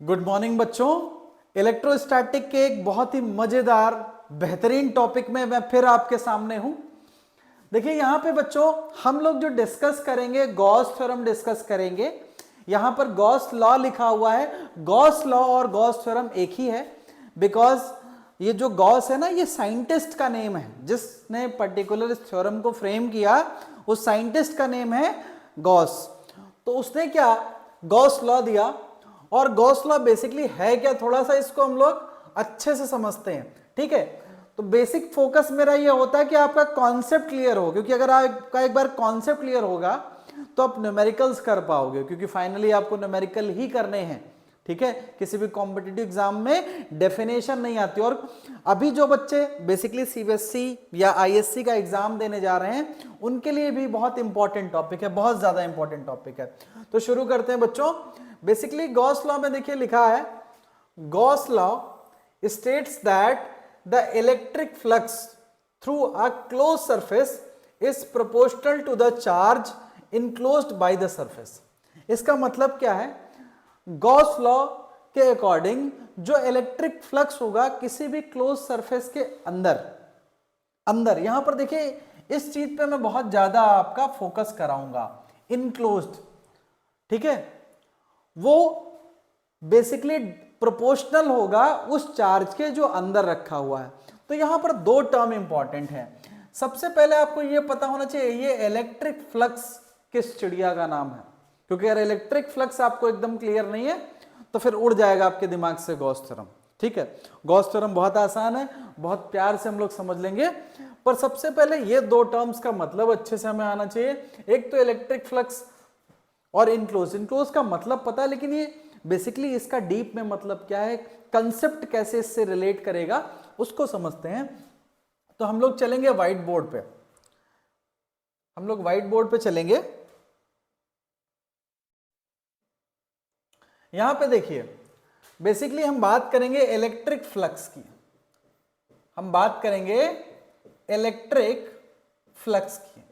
Good morning बच्चों। Electrostatic के एक बहुत ही मजेदार बेहतरीन टॉपिक में मैं फिर आपके सामने हूं। देखिए यहां पे बच्चों हम लोग जो डिस्कस करेंगे गॉस थ्योरम डिस्कस करेंगे। यहां पर गॉस लॉ लिखा हुआ है। गॉस लॉ और गॉस थ्योरम एक ही है, बिकॉज ये जो गॉस है ना, ये साइंटिस्ट का नेम है। जिसने पर्टिकुलर इस थ्योरम को फ्रेम किया उस साइंटिस्ट का नेम है गॉस। तो उसने क्या गॉस लॉ दिया, और गॉस लॉ बेसिकली है क्या, थोड़ा सा इसको हम लोग अच्छे से समझते हैं। ठीक है, तो बेसिक फोकस मेरा ये होता है कि आपका कॉन्सेप्ट क्लियर हो, क्योंकि अगर आपका एक बार कॉन्सेप्ट क्लियर होगा तो आप न्यूमेरिकल्स कर पाओगे, क्योंकि फाइनली आपको न्यूमेरिकल ही करने हैं। ठीक है, किसी भी कॉम्पिटिटिव एग्जाम में डेफिनेशन नहीं आती। और अभी जो बच्चे बेसिकली सीबीएसई या आईएससी का एग्जाम देने जा रहे हैं उनके लिए भी बहुत इंपॉर्टेंट टॉपिक है, बहुत ज्यादा इंपॉर्टेंट टॉपिक है। तो शुरू करते हैं बच्चों। बेसिकली गॉस लॉ में देखिए लिखा है, Gauss law states that the electric flux through a close surface is proportional to the charge enclosed by the surface. इसका मतलब क्या है, गॉस लॉ के अकॉर्डिंग जो इलेक्ट्रिक फ्लक्स होगा किसी भी क्लोज सरफेस के अंदर यहां पर देखिए इस चीज पे मैं बहुत ज्यादा आपका फोकस कराऊंगा, इनक्लोज्ड। ठीक है, वो बेसिकली प्रोपोर्शनल होगा उस चार्ज के जो अंदर रखा हुआ है। तो यहां पर दो टर्म इंपॉर्टेंट है। सबसे पहले आपको यह पता होना चाहिए ये इलेक्ट्रिक फ्लक्स किस चिड़िया का नाम है, क्योंकि अगर इलेक्ट्रिक फ्लक्स आपको एकदम क्लियर नहीं है तो फिर उड़ जाएगा आपके दिमाग से गॉस थ्योरम। ठीक है, गॉस थ्योरम बहुत आसान है, बहुत प्यार से हम लोग समझ लेंगे, पर सबसे पहले ये दो टर्म्स का मतलब अच्छे से हमें आना चाहिए। एक तो इलेक्ट्रिक फ्लक्स और इनक्लोज। इनक्लोज का मतलब पता है, लेकिन ये बेसिकली इसका डीप में मतलब क्या है, कंसेप्ट कैसे इससे रिलेट करेगा उसको समझते हैं। तो हम लोग चलेंगे व्हाइट बोर्ड पे, हम लोग व्हाइट बोर्ड पे चलेंगे। यहां पे देखिए बेसिकली हम बात करेंगे इलेक्ट्रिक फ्लक्स की, हम बात करेंगे इलेक्ट्रिक फ्लक्स की।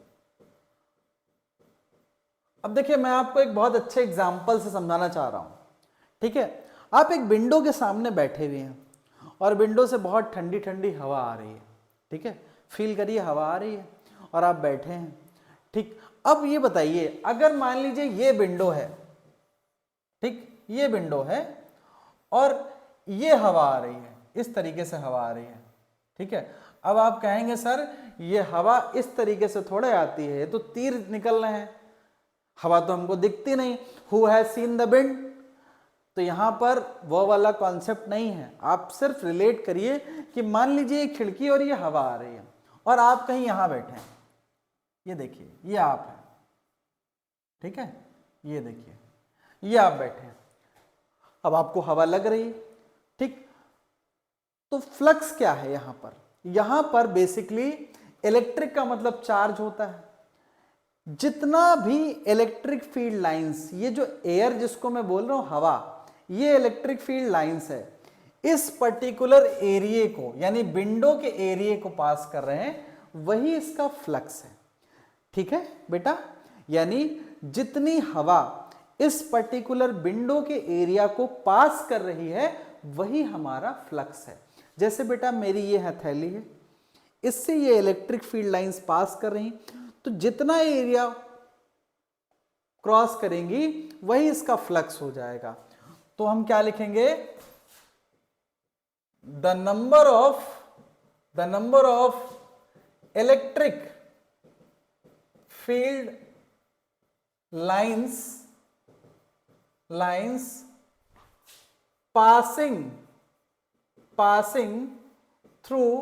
अब देखिए मैं आपको एक बहुत अच्छे एग्जाम्पल से समझाना चाह रहा हूं। ठीक है, आप एक विंडो के सामने बैठे हुए हैं और विंडो से बहुत ठंडी ठंडी हवा आ रही है। ठीक है, फील करिए हवा आ रही है और आप बैठे हैं। ठीक, अब ये बताइए अगर मान लीजिए ये विंडो है, ठीक ये विंडो है और ये हवा आ रही है, इस तरीके से हवा आ रही है। ठीक है, अब आप कहेंगे सर ये हवा इस तरीके से थोड़े आती है, तो तीर निकल रहे हैं, हवा तो हमको दिखती नहीं। Who has seen the wind? तो यहां पर वो वाला कॉन्सेप्ट नहीं है। आप सिर्फ रिलेट करिए कि मान लीजिए एक खिड़की और ये हवा आ रही है और आप कहीं यहां बैठे हैं, ये देखिए ये आप है। ठीक है, ये देखिए ये आप बैठे हैं, अब आपको हवा लग रही है। ठीक, तो फ्लक्स क्या है यहां पर बेसिकली इलेक्ट्रिक का मतलब चार्ज होता है। जितना भी इलेक्ट्रिक फील्ड लाइंस, ये जो एयर जिसको मैं बोल रहा हूं हवा, ये इलेक्ट्रिक फील्ड लाइंस है, इस पर्टिकुलर एरिया को यानी विंडो के एरिया को पास कर रहे हैं, वही इसका फ्लक्स है। ठीक है बेटा, यानी जितनी हवा इस पर्टिकुलर विंडो के एरिया को पास कर रही है वही हमारा फ्लक्स है। जैसे बेटा मेरी ये हथेली है, इससे ये इलेक्ट्रिक फील्ड लाइंस पास कर रही, तो जितना एरिया क्रॉस करेंगी वही इसका फ्लक्स हो जाएगा। तो हम क्या लिखेंगे, the number of electric field lines passing through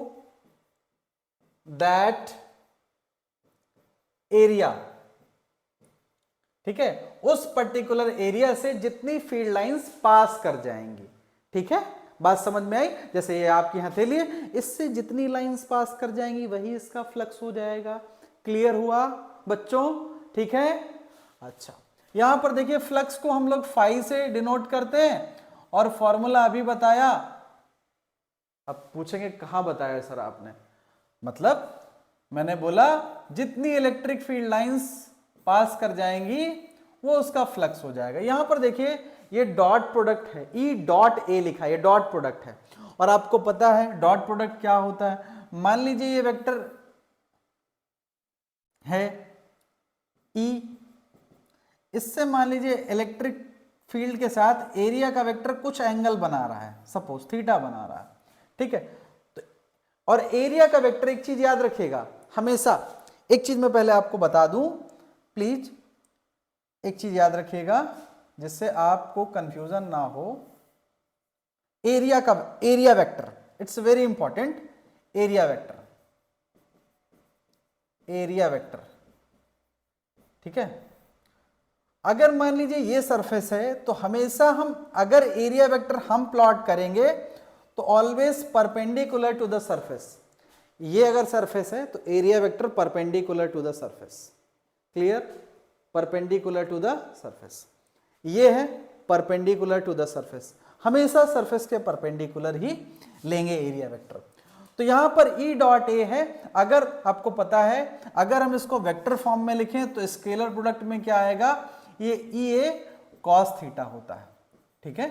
that area. ठीक है, उस पर्टिकुलर एरिया से जितनी फील्ड लाइंस पास कर जाएंगी। ठीक है, बात समझ में आई? जैसे ये आपकी हथेली है, इससे जितनी लाइंस पास कर जाएंगी वही इसका फ्लक्स हो जाएगा। क्लियर हुआ बच्चों? ठीक है, अच्छा यहां पर देखिए फ्लक्स को हम लोग फाई से डिनोट करते हैं और फॉर्मूला अभी बताया। अब पूछेंगे कहां बताया सर आपने? मतलब मैंने बोला जितनी इलेक्ट्रिक फील्ड लाइंस पास कर जाएंगी वो उसका फ्लक्स हो जाएगा। यहां पर देखिए ये डॉट प्रोडक्ट है, ई डॉट ए लिखा है, ये डॉट प्रोडक्ट है। और आपको पता है डॉट प्रोडक्ट क्या होता है, मान लीजिए ये वेक्टर है ई, इससे मान लीजिए इलेक्ट्रिक फील्ड के साथ एरिया का वेक्टर कुछ एंगल बना रहा है, सपोज थीटा बना रहा है, ठीक है। तो और एरिया का वेक्टर, एक चीज याद रखिएगा हमेशा, एक चीज मैं पहले आपको बता दूं प्लीज, एक चीज याद रखिएगा जिससे आपको कंफ्यूजन ना हो। Area vector, it's very important, area vector, area vector, ठीक है। अगर मान लीजिए ये सरफेस है तो हमेशा हम अगर एरिया वेक्टर हम प्लॉट करेंगे तो always perpendicular to the surface. ये अगर सरफेस है तो area vector perpendicular to the surface, clear, perpendicular to the surface. ये है परपेंडिकुलर टू द सरफेस, हमेशा सरफेस के परपेंडिकुलर ही लेंगे एरिया वेक्टर। तो यहां पर ई डॉट ए है, अगर आपको पता है अगर हम इसको वेक्टर फॉर्म में लिखें तो स्केलर प्रोडक्ट में क्या आएगा, ये ई ए कॉस थीटा होता है, ठीक है,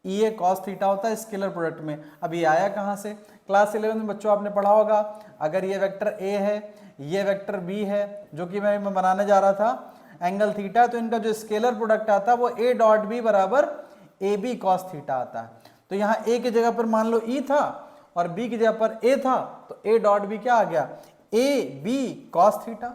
ई ए कॉस थीटा होता है स्केलर प्रोडक्ट में। अब ये आया कहां से, क्लास 11 में बच्चों आपने पढ़ा होगा, अगर ये वेक्टर ए है, ये वेक्टर बी है, जो कि मैं बनाने जा रहा था एंगल थीटा, तो इनका जो स्केलर प्रोडक्ट आता है वो ए डॉट बी बराबर ए बी कॉस थीटा आता है। तो यहाँ ए की जगह पर मान लो ई था और बी की जगह पर ए था, तो ए डॉट बी क्या आ गया, ए बी कॉस थीटा,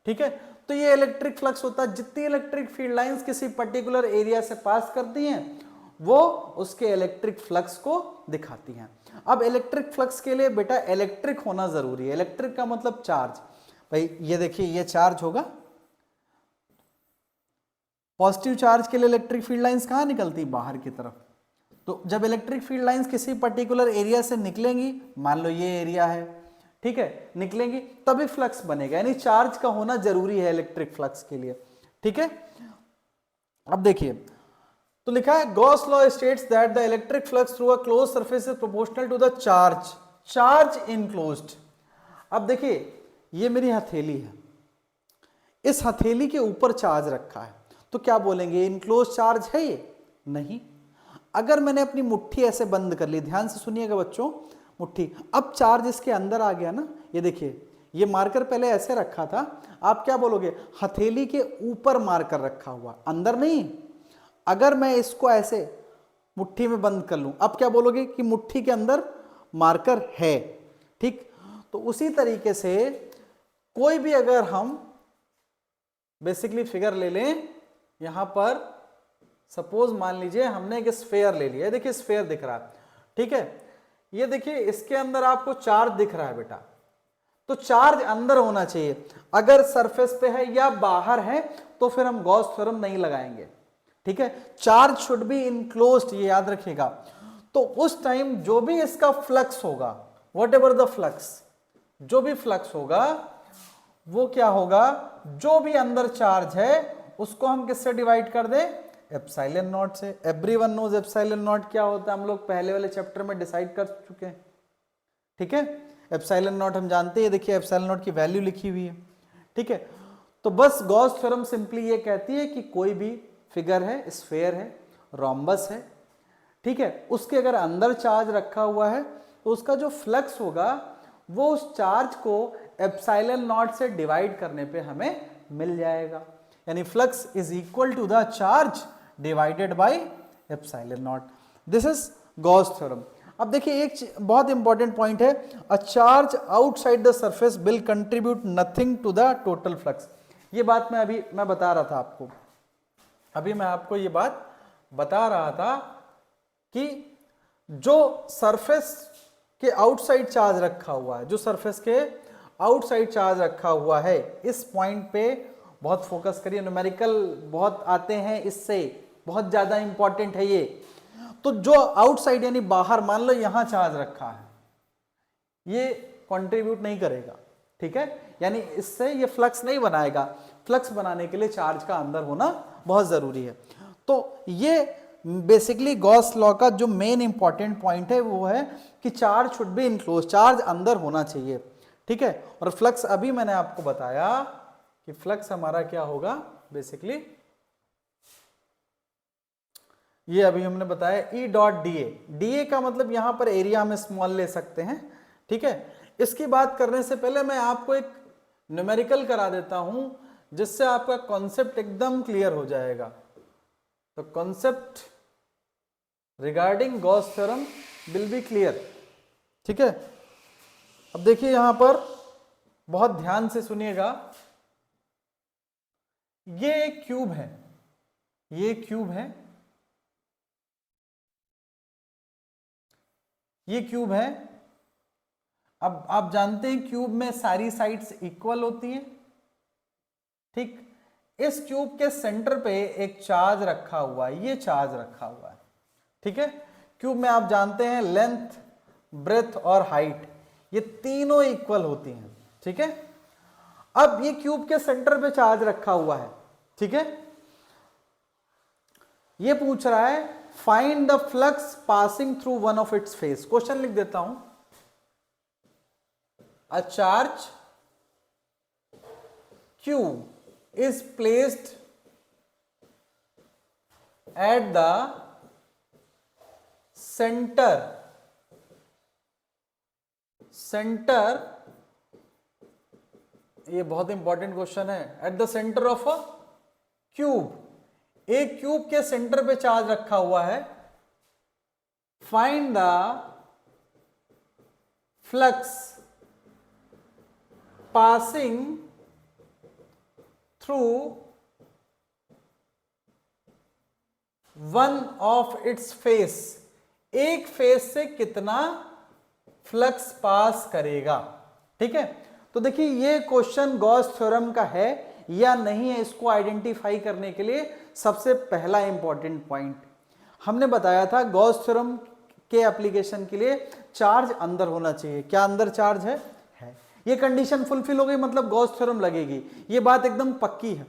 ठीक है। तो ये इलेक्ट्रिक फ्लक्स होता है, जितनी इलेक्ट्रिक फील्ड लाइंस किसी पर्टिकुलर एरिया से पास करती हैं वो उसके इलेक्ट्रिक फ्लक्स को दिखाती हैं। अब इलेक्ट्रिक फ्लक्स के लिए बेटा इलेक्ट्रिक होना जरूरी है, इलेक्ट्रिक का मतलब चार्ज। भाई ये देखिए ये चार्ज होगा, पॉजिटिव चार्ज के लिए इलेक्ट्रिक फील्ड लाइंस कहाँ निकलती, बाहर की तरफ। तो जब इलेक्ट्रिक फील्ड लाइंस किसी पर्टिकुलर एरिया से निकलेंगी, मान लो ये एरिया है, ठीक है, निकलेंगी तभी फ्लक्स बनेगा, यानी चार्ज का होना जरूरी है इलेक्ट्रिक फ्लक्स के लिए, ठीक है। अब देखिए तो लिखा है Gauss law states that the electric flux through a close surface is proportional to the charge enclosed. अब देखिए ये मेरी हथेली है, इस हथेली के ऊपर चार्ज रखा है, तो क्या बोलेंगे इनक्लोज चार्ज है ये, नहीं। अगर मैंने अपनी मुट्ठी ऐसे बंद कर ली, ध्यान से सुनिएगा बच्चों, मुट्ठी, अब चार्ज इसके अंदर आ गया ना, ये देखिए ये मार्कर पहले ऐसे रखा था, आप क्या बोलोगे, हथेली के ऊपर मार्कर रखा हुआ, अंदर नहीं। अगर मैं इसको ऐसे मुट्ठी में बंद कर लूं, अब क्या बोलोगे कि मुट्ठी के अंदर मार्कर है, ठीक। तो उसी तरीके से कोई भी अगर हम बेसिकली फिगर ले लें, यहां पर सपोज मान लीजिए हमने एक स्फेयर ले लिया, देखिए स्फेयर दिख रहा है, ठीक है, ये देखिए इसके अंदर आपको चार्ज दिख रहा है बेटा, तो चार्ज अंदर होना चाहिए। अगर सरफेस पे है या बाहर है तो फिर हम गॉस थ्योरम नहीं लगाएंगे, ठीक है। चार्ज शुड बी इनक्लोज्ड, ये याद रखिएगा। तो उस टाइम जो भी इसका फ्लक्स होगा, वॉट एवर द फ्लक्स, जो भी फ्लक्स होगा वो क्या होगा, जो भी अंदर चार्ज है उसको हम किससे डिवाइड कर दें, एप्सिलॉन नॉट से। एवरीवन नोज एप्सिलॉन नॉट क्या होता है, हम लोग पहले वाले चैप्टर में डिसाइड कर चुके हैं, ठीक है। एप्सिलॉन नॉट हम जानते हैं, देखिए एप्सिलॉन नॉट की वैल्यू लिखी हुई है, ठीक है। तो बस गॉस थ्योरम सिंपली ये कहती है कि कोई भी फिगर है, स्फेयर है, रोम्बस है, ठीक है, उसके अगर अंदर चार्ज रखा हुआ है तो उसका जो फ्लक्स होगा वो उस चार्ज को एप्सिलॉन नॉट से डिवाइड करने पे हमें मिल जाएगा, यानी flux is equal to the charge divided by epsilon naught. This is Gauss theorem. अब देखिए एक बहुत इंपॉर्टेंट पॉइंट है, a charge outside the surface will contribute nothing to the total flux. ये बात मैं बता रहा था आपको, अभी मैं आपको ये बात बता रहा था कि जो सरफेस के आउटसाइड चार्ज रखा हुआ है, जो सरफेस के आउटसाइड चार्ज रखा हुआ है, इस पॉइंट पे बहुत फोकस करिए, न्यूमेरिकल बहुत आते हैं इससे, बहुत ज्यादा इंपॉर्टेंट है ये। तो जो आउटसाइड यानी बाहर, मान लो यहां चार्ज रखा है, ये कंट्रीब्यूट नहीं करेगा, ठीक है, यानी इससे ये फ्लक्स नहीं बनाएगा। फ्लक्स बनाने के लिए चार्ज का अंदर होना बहुत जरूरी है। तो ये बेसिकली गॉस लॉ का जो मेन इंपॉर्टेंट पॉइंट है वो है कि charge should be enclose, charge अंदर होना चाहिए, ठीक है। और फ्लक्स अभी मैंने आपको बताया कि फ्लक्स हमारा क्या होगा, बेसिकली ये अभी हमने बताया E dot D A. D A का मतलब यहां पर एरिया हम स्मॉल ले सकते हैं, ठीक है। इसकी बात करने से पहले मैं आपको एक न्यूमेरिकल करा देता हूं जिससे आपका कॉन्सेप्ट एकदम क्लियर हो जाएगा। तो concept regarding Gauss theorem will be clear, ठीक है। अब देखिए यहां पर बहुत ध्यान से सुनिएगा, ये एक क्यूब है, ये क्यूब है, ये क्यूब है। अब आप जानते हैं क्यूब में सारी साइड्स इक्वल होती हैं, ठीक। इस क्यूब के सेंटर पे एक चार्ज रखा हुआ है, ये चार्ज रखा हुआ है, ठीक है। क्यूब में आप जानते हैं लेंथ, ब्रेथ और हाइट ये तीनों इक्वल होती हैं, ठीक है। अब ये क्यूब के सेंटर पे चार्ज रखा हुआ है, ठीक है। ये पूछ रहा है find the flux passing through one of its face. Question लिख देता हूं, a charge Q is placed at the center ये बहुत इंपॉर्टेंट क्वेश्चन है। At the centre of a cube, एक क्यूब के सेंटर पे चार्ज रखा हुआ है। Find the flux passing through one of its face, एक फेस से कितना फ्लक्स पास करेगा, ठीक है। तो देखिए ये क्वेश्चन गॉस थ्योरम का है या नहीं है, इसको आइडेंटिफाई करने के लिए सबसे पहला इंपॉर्टेंट पॉइंट हमने बताया था, गॉस थ्योरम के एप्लीकेशन के लिए चार्ज अंदर होना चाहिए। क्या अंदर चार्ज है? ये कंडीशन फुलफिल हो गई मतलब गॉस थ्योरम लगेगी, ये बात एकदम पक्की है।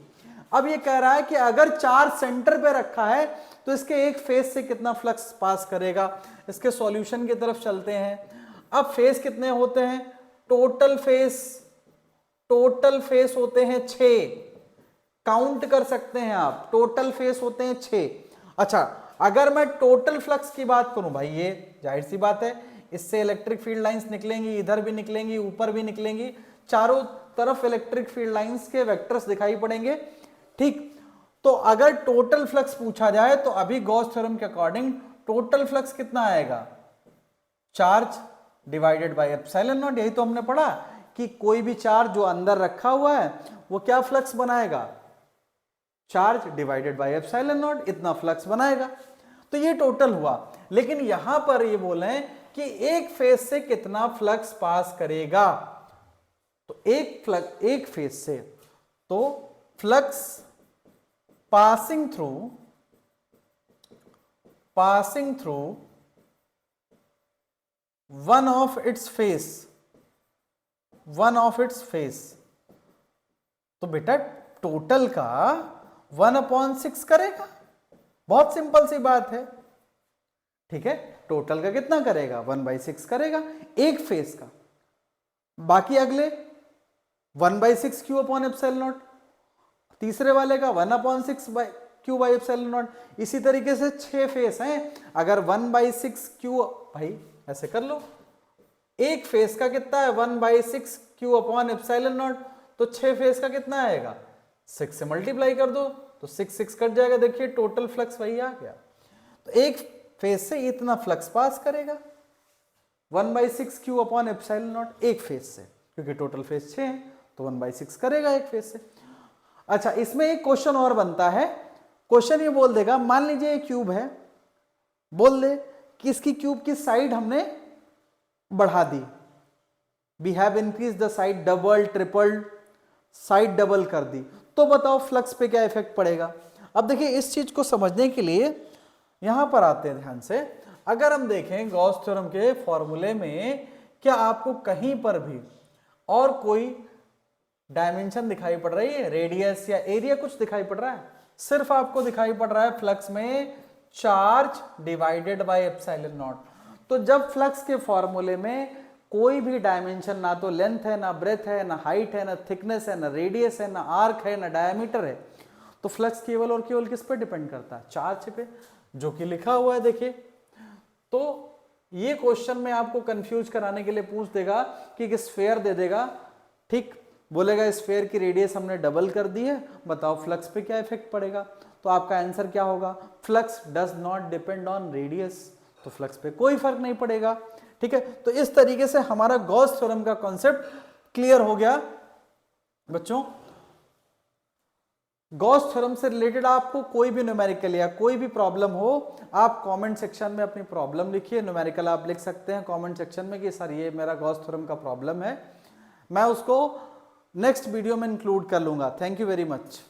अब ये कह रहा है कि अगर चार्ज सेंटर पे रखा है तो इसके एक फेस से कितना फ्लक्स पास करेगा। इसके सॉल्यूशन की तरफ चलते हैं। अब फेस कितने होते हैं? टोटल फेस होते हैं 6, काउंट कर सकते हैं आप, टोटल फेस होते हैं 6। अच्छा, अगर मैं टोटल फ्लक्स की बात करूं, भाई ये जाहिर सी बात है, इससे इलेक्ट्रिक फील्ड लाइंस निकलेंगी, इधर भी निकलेंगी, ऊपर भी निकलेंगी, चारों तरफ इलेक्ट्रिक फील्ड लाइंस के वेक्टर्स दिखाई पड़ेंगे, ठीक। तो अगर टोटल फ्लक्स पूछा जाए तो अभी गॉस थ्योरम के अकॉर्डिंग टोटल फ्लक्स कितना आएगा? Charge divided by epsilon not. यही तो हमने पढ़ा कि कोई भी चार्ज जो अंदर रखा हुआ है वो क्या फ्लक्स बनाएगा? Charge divided by epsilon not, इतना फ्लक्स बनाएगा। तो ये टोटल हुआ। लेकिन यहां पर ये बोले कि एक फेस से कितना फ्लक्स पास करेगा, तो एक फेस से, तो flux passing through one of its face, तो बेटा टोटल का 1/6 करेगा। बहुत सिंपल सी बात है, ठीक है। टोटल का कितना करेगा? 1/6 करेगा एक फेस का। बाकी अगले 1/6 क्यू अपॉन एप्सिलॉन नॉट, तीसरे वाले का 1/6 क्यू बाई एप्सिलॉन नॉट। इसी तरीके से 6 फेस हैं, अगर 1/6 क्यू, भाई ऐसे कर लो, एक फेस का कितना है? 1/6 क्यू अपॉन एप्सिलॉन नॉट, तो 6 फेस का कितना आएगा? 6 से मल्टीप्लाई कर दो तो 6 कट जाएगा। देखिए टोटल फ्लक्स वही आ गया। तो एक फेस से इतना फ्लक्स पास करेगा, 1/6 क्यू अपॉन एप्सिलॉन नॉट, एक फेस से, क्योंकि टोटल फेस 6 है तो 1/6 करेगा एक फेस से। अच्छा, इसमें एक क्वेश्चन और बनता है। क्वेश्चन ये बोल देगा, मान लीजिए ये क्यूब है, बोल दे कि इसकी क्यूब की साइड हमने बढ़ा दी, we have increase the side, double triple side double कर दी, तो बताओ फ्लक्स पे क्या इफेक्ट पड़ेगा। अब देखिए इस चीज को समझने के लिए यहां पर आते हैं ध्यान से। अगर हम देखें गॉस थ्योरम के फॉर्मूले में, क्या आपको कहीं पर भी और कोई डायमेंशन दिखाई पड़ रही है? रेडियस या एरिया कुछ दिखाई पड़ रहा है? सिर्फ आपको दिखाई पड़ रहा है फ्लक्स में charge divided by epsilon not. तो जब फ्लक्स के फॉर्मूले में कोई भी डायमेंशन, ना तो लेंथ है, ना ब्रेथ है, ना हाइट है, ना थिकनेस है, ना रेडियस है, ना आर्क है, ना डायमीटर है, तो फ्लक्स केवल और केवल किस पे डिपेंड करता है? चार्ज पे। जो कि लिखा हुआ है देखिए। तो ये क्वेश्चन में आपको कंफ्यूज कराने के लिए पूछ देगा कि एक स्फेयर दे देगा, ठीक, बोलेगा स्फेयर की रेडियस हमने डबल कर दी है, बताओ फ्लक्स पे क्या इफेक्ट पड़ेगा। तो आपका आंसर क्या होगा, flux does not depend on radius, तो फ्लक्स पे कोई फर्क नहीं पड़ेगा। ठीक है, तो इस तरीके से हमारा गॉस थ्योरम का कॉन्सेप्ट क्लियर हो गया बच्चों। गॉस थ्योरम से रिलेटेड आपको कोई भी न्यूमेरिकल या कोई भी प्रॉब्लम हो, आप कमेंट सेक्शन में अपनी प्रॉब्लम लिखिए। न्यूमेरिकल आप लिख सकते हैं कमेंट सेक्शन में कि सर ये मेरा गॉस थ्योरम का प्रॉब्लम है, मैं उसको नेक्स्ट वीडियो में इंक्लूड कर लूंगा। Thank you very much.